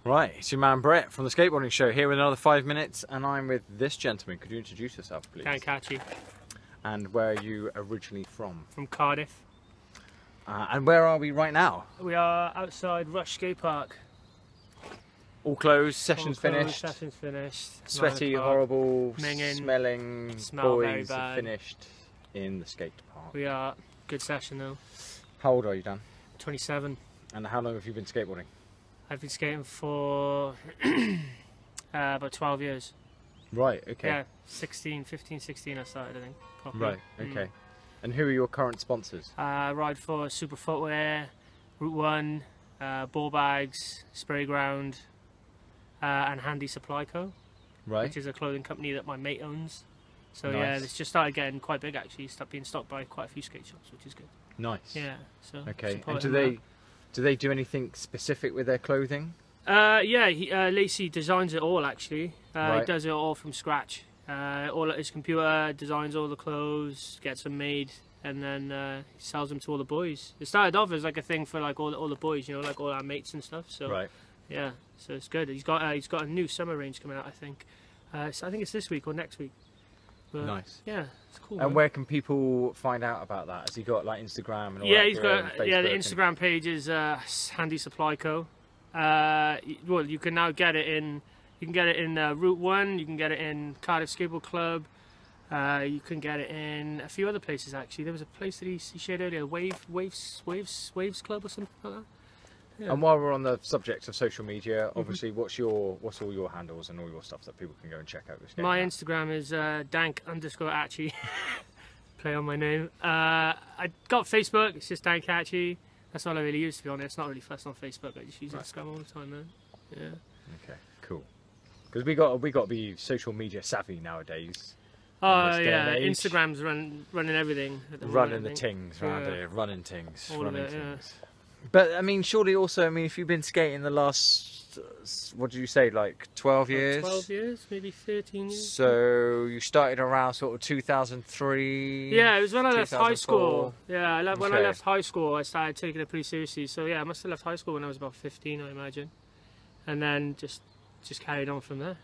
Right, it's your man Brett from the Skateboarding Show here with another 5 minutes, and I'm with this gentleman. Could you introduce yourself, please? Katchi. And where are you originally from? From Cardiff. And where are we right now? We are outside Rush Skate Park. All closed, sessions All closed, finished. Sessions finished. Sweaty, horrible, minging, smelling smell very boys bad. have finished in the skate park. We are. Good session though. How old are you, Dan? 27. And how long have you been skateboarding? I've been skating for about 12 years. Right, okay. Yeah, 15, 16 I started, I think. Properly. Right, okay. And who are your current sponsors? Ride for Super Footwear, Route 1, Ball Bags, Spray Ground, and Handy Supply Co. Right. Which is a clothing company that my mate owns. So Nice. yeah, it's just started getting quite big actually. Started being stocked by quite a few skate shops, which is good. Nice. Yeah. So Okay. And supporting do they do anything specific with their clothing? Yeah, Lacey designs it all actually. Right. He does it all from scratch. All at his computer, designs all the clothes, gets them made, and then he sells them to all the boys. It started off as like a thing for like all the boys, you know, like all our mates and stuff. So Right. yeah, so it's good. He's got a new summer range coming out, I think. So I think it's this week or next week. But, Nice. Yeah, it's cool. And man. where can people find out about that? Has he got like Instagram and all Yeah, that? he's got and the Facebook Instagram page is Handy Supply Co. Well, you can now get it in. You can get it in Route 1. You can get it in Cardiff Skateboard Club. You can get it in a few other places actually. There was a place that he shared earlier, Waves Club or something like that. Yeah. And while we're on the subject of social media, obviously, what's all your handles and all your stuff that people can go and check out? My Instagram is dank_atchi. Play on my name. I got Facebook. It's just dank atchi. That's all I really use, to be honest. Not really fussed on Facebook. I just use Instagram all the time, man. Yeah. Okay, cool. Because we got to be social media savvy nowadays. Oh yeah, Instagram's running everything. At the running moment, the tings round here, running tings, All running of it, tings. But I mean, surely also, I mean, if you've been skating the last, what did you say, like 12 years? 12 years, maybe 13 years. So you started around sort of 2003. Yeah, it was when I left high 2004. school. Yeah, when I Okay. left high school, I started taking it pretty seriously. So yeah, I must have left high school when I was about 15, I imagine, and then just carried on from there.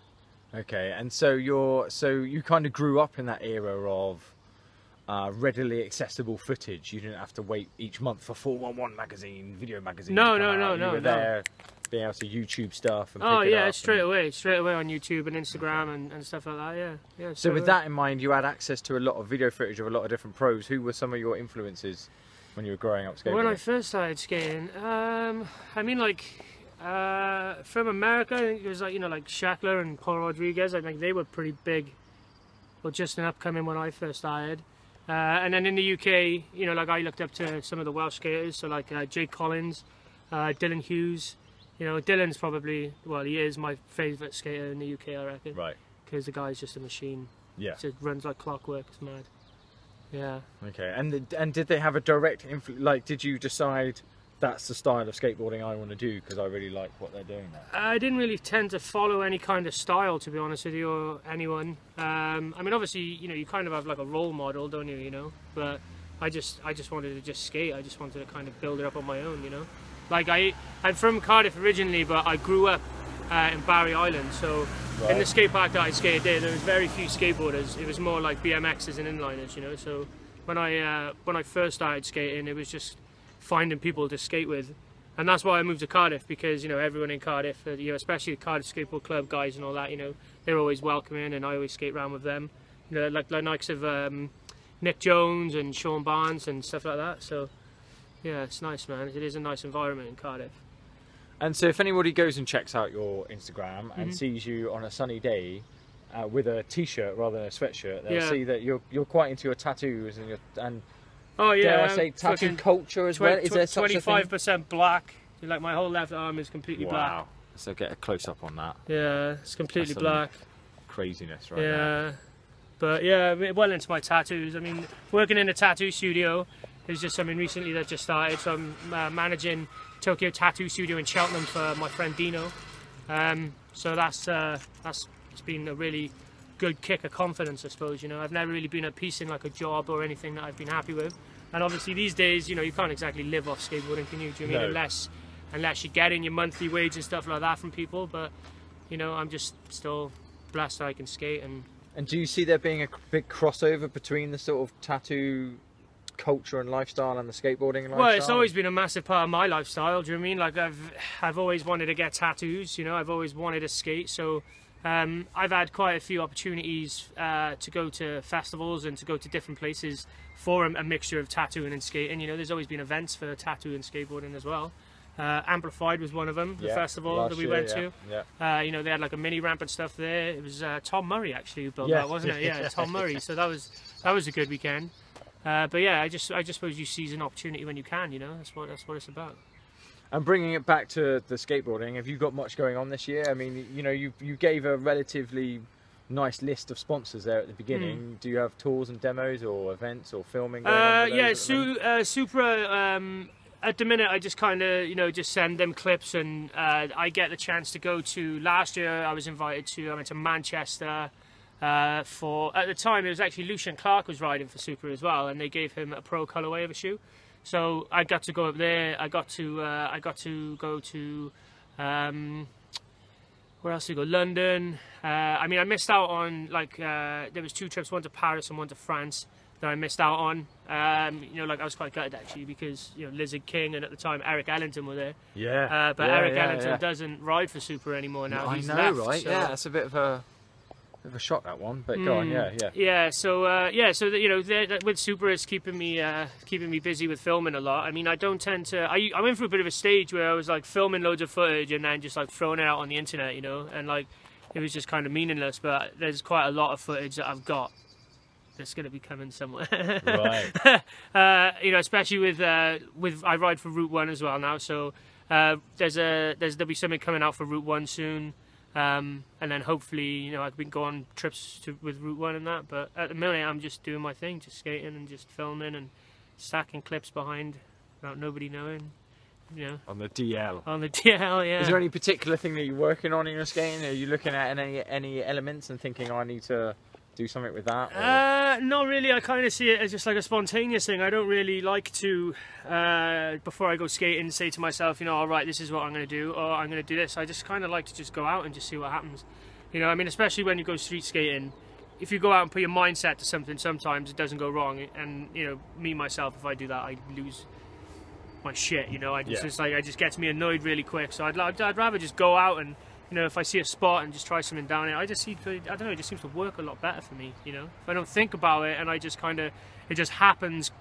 Okay, and so you kind of grew up in that era of readily accessible footage. You didn't have to wait each month for 411 magazine, video magazine. No. You were there, being able to YouTube stuff. And Oh pick it yeah, up straight away on YouTube and Instagram and stuff like that. Yeah. So with that in mind, you had access to a lot of video footage of a lot of different pros. Who were some of your influences when you were growing up skateboarding? When I first started skating, I mean like from America, I think it was like, you know, like Shackler and Paul Rodriguez. I think they were pretty big, or just an upcoming when I first started. And then in the UK, you know, like I looked up to some of the Welsh skaters, so like Jake Collins, Dylan Hughes. You know, Dylan's probably, well, he is my favourite skater in the UK, I reckon. Right. Because the guy's just a machine. Yeah. Just runs like clockwork. It's mad. Yeah. Okay. And did they have a direct influence? Like, did you decide that's the style of skateboarding I want to do because I really like what they're doing there? I didn't really tend to follow any kind of style, to be honest with you, or anyone. I mean, obviously, you know, you kind of have like a role model, don't you? You know, but I just wanted to just skate. I just wanted to kind of build it up on my own, you know. Like I'm from Cardiff originally, but I grew up in Barry Island, so in the skate park that I skated there was very few skateboarders. It was more like BMXs and inliners, you know. So when I first started skating, it was just finding people to skate with, and that's why I moved to Cardiff, because, you know, everyone in Cardiff, you know, especially the Cardiff Skateboard Club guys and all that, you know, they're always welcoming, and I always skate around with them, you know, like likes of Nick Jones and Sean Barnes and stuff like that. So yeah, it's nice, man. It is a nice environment in Cardiff. And so if anybody goes and checks out your Instagram and sees you on a sunny day with a t-shirt rather than a sweatshirt, they'll see that you're quite into your tattoos and oh yeah, dare I say tattoo culture as well? Is there such a thing? 25% black. Like my whole left arm is completely black. Wow. So get a close up on that. Yeah, it's completely black. Craziness right there. Yeah. But yeah, well into my tattoos. I mean, working in a tattoo studio is just something recently that just started. So I'm managing Tokyo Tattoo Studio in Cheltenham for my friend Dino. So that's it's been a really good kick of confidence, I suppose. You know, I've never really been at peace in like a job or anything that I've been happy with. And obviously these days, you know, you can't exactly live off skateboarding, can you? Do you know what I mean? unless you're getting your monthly wage and stuff like that from people. But you know, I'm just still blessed that I can skate. And do you see there being a big crossover between the sort of tattoo culture and lifestyle and the skateboarding lifestyle? Well, it's always been a massive part of my lifestyle. Do you know what I mean? Like I've always wanted to get tattoos. You know, I've always wanted to skate. So I've had quite a few opportunities to go to festivals and to go to different places for a mixture of tattooing and skating. You know, there's always been events for tattoo and skateboarding as well. Amplified was one of them, the festival that we went to. You know, they had like a mini ramp and stuff there. It was Tom Murray actually who built that, wasn't it? Yeah, Tom Murray. So that was a good weekend. But yeah, I just suppose you seize an opportunity when you can. You know, that's what it's about. And bringing it back to the skateboarding, have you got much going on this year? I mean, you know, you gave a relatively nice list of sponsors there at the beginning. Do you have tours and demos or events or filming going on? Yeah, Supra. At the minute, I just kind of, you know, just send them clips, and I get the chance to go to. Last year, I went to Manchester for. At the time, it was actually Lucian Clark was riding for Supra as well, and they gave him a pro colorway of a shoe. So I got to go up there. I got to go to. Where else did we go? London. I mean, I missed out on like there was 2 trips, one to Paris and one to France, that I missed out on. You know, like I was quite gutted actually, because you know Lizard King and at the time Eric Ellington were there. Yeah. But Eric Ellington doesn't ride for Supra anymore now. I He's know, left, right? so. Yeah, that's a bit of a shock, that one. But go on, yeah. Yeah. So so that, you know, with Supra, it's keeping me busy with filming a lot. I mean, I don't tend to. I went through a bit of a stage where I was like filming loads of footage and then just like throwing it out on the internet, you know, and like it was just kind of meaningless. But there's quite a lot of footage that I've got that's going to be coming somewhere. Right. You know, especially with I ride for Route 1 as well now, so there'll be something coming out for Route 1 soon. And then hopefully, you know, I can go on trips with Route 1 and that. But at the minute, I'm just doing my thing, just skating and just filming and stacking clips behind without nobody knowing. You know, on the DL. On the DL, yeah. Is there any particular thing that you're working on in your skating? Are you looking at any elements and thinking, oh, I need to do something with that? Not really. I kind of see it as just like a spontaneous thing. I don't really like to, before I go skating, say to myself, you know, all right, this is what I'm going to do, or I'm going to do this. I just kind of like to just go out and just see what happens. You know, I mean, especially when you go street skating, if you go out and put your mindset to something, sometimes it doesn't go wrong. And, you know, me, myself, if I do that, I lose my shit, you know. It just gets me annoyed really quick. So I'd rather just go out and, you know, if I see a spot and just try something down it, I don't know, it just seems to work a lot better for me, you know. If I don't think about it and I just kind of, it just happens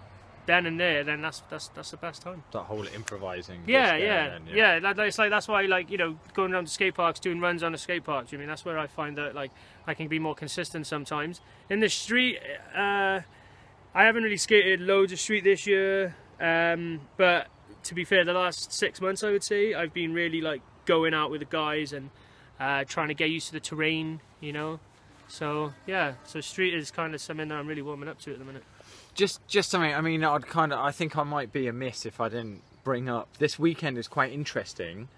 then and there, then that's the best time. That whole improvising. Yeah. It's like, that's why, like, you know, going around to skate parks, doing runs on the skate parks, I mean, that's where I find that, like, I can be more consistent sometimes. In the street, I haven't really skated loads of street this year, but to be fair, the last 6 months, I would say, I've been really, like, going out with the guys and trying to get used to the terrain, you know. So yeah, so street is kind of something that I'm really warming up to at the minute. Just something. I mean, I think I might be amiss if I didn't bring up this weekend is quite interesting,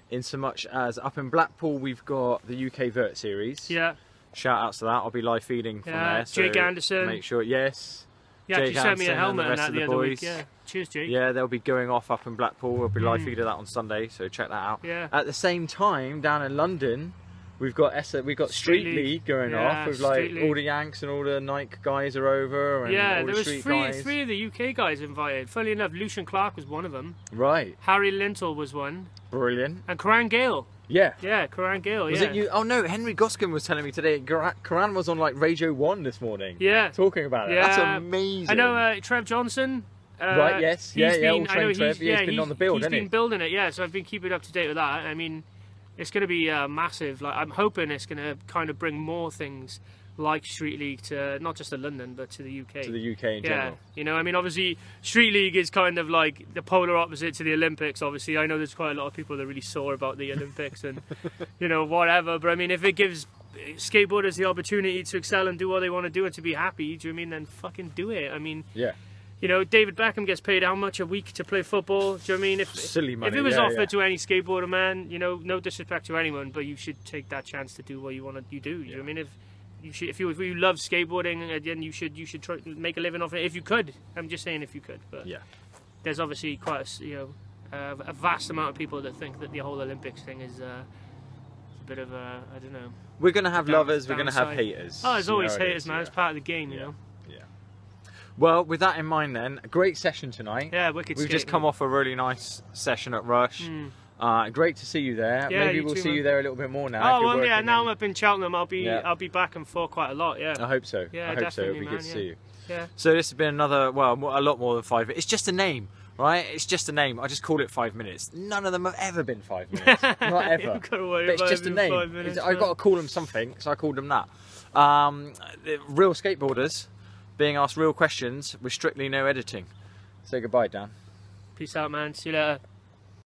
in so much as up in Blackpool we've got the UK Vert Series. Yeah. Shout outs to that. I'll be live feeding from there. So Jake Anderson. Make sure, yes. Yeah, Jake you sent me a helmet and and that the other week. Yeah. Cheers, Jake. Yeah, they'll be going off up in Blackpool. We'll be live feeding that on Sunday, so check that out. Yeah. At the same time, down in London, we've got Street League going off with like all the Yanks and all the Nike guys are over. And all there the was street three guys. of the UK guys invited. Funnily enough, Lucian Clark was one of them. Right. Harry Lintle was one. Brilliant. And Karan Gale. Yeah. Yeah, Karan Gale, Was it you? Oh no, Henry Goskin was telling me today. Karan was on like Radio 1 this morning. Yeah. Talking about it. Yeah. That's amazing. I know Trev Johnson. Right, yes. He's been on the build, hasn't he? He's been building it, yeah, so I've been keeping up to date with that. I mean, it's going to be massive. Like, I'm hoping it's going to kind of bring more things like Street League to not just to London, but to the UK. To the UK in general. You know, I mean, obviously, Street League is kind of like the polar opposite to the Olympics, obviously. I know there's quite a lot of people that are really sore about the Olympics and, you know, whatever. But, I mean, if it gives skateboarders the opportunity to excel and do what they want to do and to be happy, do you know what I mean? Then fucking do it. I mean... Yeah. You know, David Beckham gets paid how much a week to play football? Do you know what I mean? Silly money. If it was offered to any skateboarder, man, you know, no disrespect to anyone, but you should take that chance to do what you want to do. You know what I mean? If you love skateboarding, then you should try to make a living off it if you could. I'm just saying if you could. But yeah, there's obviously quite a, you know, a vast amount of people that think that the whole Olympics thing is a bit of a, I don't know. We're going to have lovers, we're going to have downside. haters. Oh, there's always haters, is, man. yeah. It's part of the game, you Yeah. know. Yeah. Well, with that in mind then, a great session tonight. Yeah, wicked We've skate, just come man. off a really nice session at Rush. Great to see you there. Yeah, Maybe you we'll too, see man. you there a little bit more now. Oh if you're well, yeah. working Now in- I'm up in Cheltenham. I'll be Yeah. I'll be back and forth quite a lot. Yeah. I hope so. Yeah, I hope so. It'll definitely, be good man, to yeah. see you. Yeah. So this has been another, well, a lot more than 5 minutes. It's just a name, right? It's just a name. I just called it 5 minutes. None of them have ever been 5 minutes. Not ever. You've got to worry But it's about just it a being name. 5 minutes, I've got to call them something, so I called them that. The real skateboarders being asked real questions with strictly no editing. Say goodbye, Dan. Peace out, man. See you later.